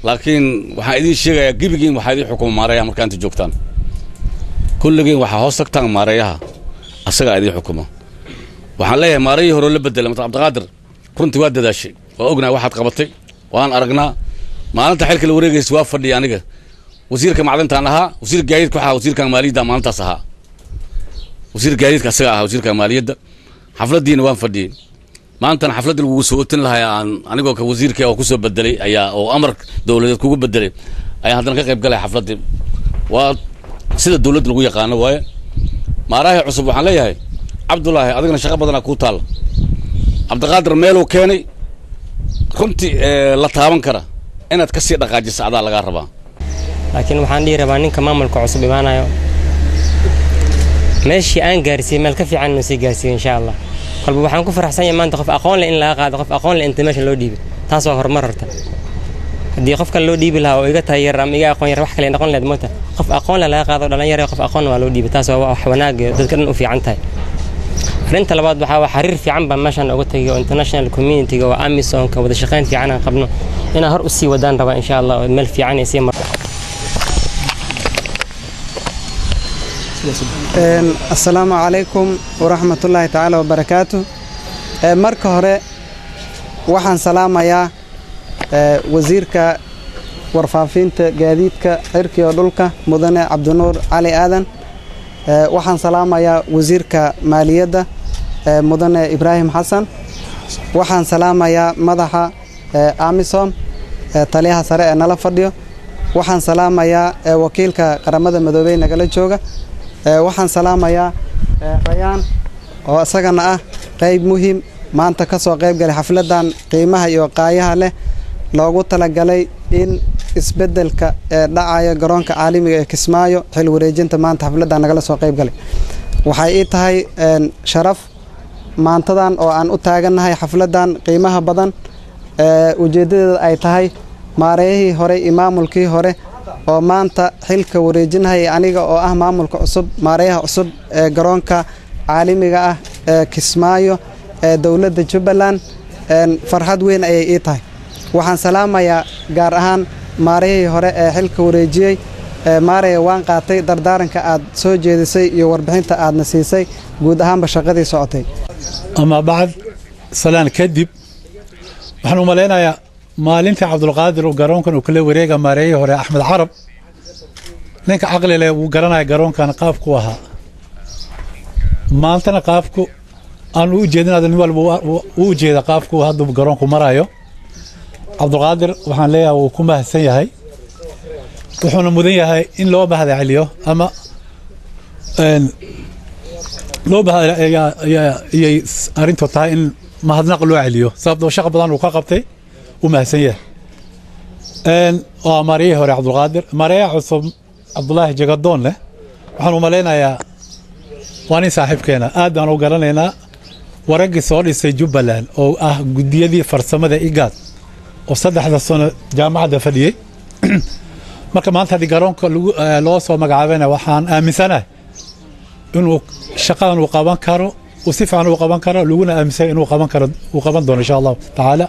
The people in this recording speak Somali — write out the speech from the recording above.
laakiin waxa idin sheegaya gibigiin waxa idin xukumo maareeyaha marka inta joogtaan kulligiin waxa hoos tagtaan maareeyaha asaga idin xukumo waxaan leeyahay maareeyii hore la bedelay Cabdiqaadir runtii waa dadaashay waa ognahay waxaad qabatay waan aragnaa maalinta xilka la wareegayay waa fadhiya aniga wasiirka macdanta ahaa wasiir gaadiidka waxa wasiirka maaliyadda maalintaas ahaa wasiir gaadiidka asaga ahaa wasiirka maaliyadda xafladiina waan fadhiyay maantana xafladda lagu soo tin lahaa anigoo ka wasiirka oo ku soo bedelay ayaa oo amar dawladeed kugu bedelay ayaa haddana ka qayb galay xafladii waa sida dawladda lagu yaqaan waaye maaraha cusub waxaan leeyahay Cabdullaahi adigana shaqo badan ku taal Cabdiqaadir meelo keenay runtii la taaban kara inaad ka sii dhaqaajiso adaa laga rabaa laakiin waxaan dhiirabaa ninka maamulka cusub imaanayo meeshii aan gaarsiin meel ka fiican inuu sii gaarsiin insha Allah qalbi waxaan ku faraxsanahay maanta qof aqoon leh in la qaado qof aqoon leh inta meesha loo dhiibo taas waa horumar rarta hadii qofka loo dhiibi lahaa oo iga taageer ama iga aqoon yar wax kale noqon lahayd moota qof aqoon leh la qaado dhalinyaro qof aqoon waa loo dhiibi taas waa wax wanaag dadka dhan u fiican tahay arinta labaad waxa xiriir fiican baa meeshan uga tagay international community oo AMISOM ka wada shaqeyn fiican aan qabno ina hor u sii wadaan raba insha Allah meel fiican ay sii mar السلام عليكم ورحمة الله تعالى وبركاته marka hore waxaan salaamayaa wasiirka warfaafinta gaadiidka xirkiga dhulka mudane Cabdinuur Cali Aadan waxaan salaamayaa wasiirka maaliyadda mudane Ibrahim Xasan waxaan salaamayaa madaxa AMISOM taliyaha sare ee nala fadhiyo waxaan salaamayaa wakiilka qaramada midoobay nagala jooga waxaan salaamayaa Rayaan oo asagana ah qayb muhiim maanta ka soo qayb galay xafladan qiimaha iyo qaayaha leh loogu talagalay in isbedelka dhacayo garoonka caalamiga ee Kismaayo xil wareejinta maanta xafladan nagala soo qayb galay waxay ii tahay sharaf maantadan oo aan u taaganahay xafladan qiimaha badan ujeedadeedu ay tahay maareeyihii hore maamulkii hore oo maanta xilka wareejinahay aniga oo ah maamulka cusub maareeyaha cusub ee garoonka caalamiga ah ee Kismaayo ee dawladda Jubbaland farxad weyn ay ii tahay waxaan salaamayaa gaar ahaan maareeyihii hore ee xilka wareejiyay maareeya waan qaatay dardaaranka aad soo jeedisay iyo warbixinta aadna siisay guud ahaanba shaqadii socotay ama baad salaan kadib waxaan u maleynayaa maalinta Cabdulqaadir oo garoonkan uu kala wareega maareeyay hore Axmed Carab ninka aqli leh uu garanay garoonkan qaabku ahaa maantana qaabku aan u jeedinaa nin walba uu jeeda qaabku hadda garoonku marayo Cabdulqaadir waxaan leeyahay uu ku mahadsan yahay wuxuuna mudan yahay in loo baahdo celiyo ama loo baahdo ay arintu tahay in mahadnaq loo celiyo sababtoo shaqo badan uu ka qabtay ومحسنية وماريه هوري عبد القادر ماريه عصب عبد الله جقدون له وحنو مالينا يا واني صاحب كينا آدان وقرانينا ورقي صوري سي جبلان او قدية دي فرسمة دا إيقاد وصدح دا صنع جامعة دا فليه marka maanta hadii garoonka loo soo magacaabana waxaan aaminsanahay inuu shaqadan uu qaban karo oo si fiican uu qaban karo laguna aaminsan inuu qaban karo uu qaban doono insha Allah taala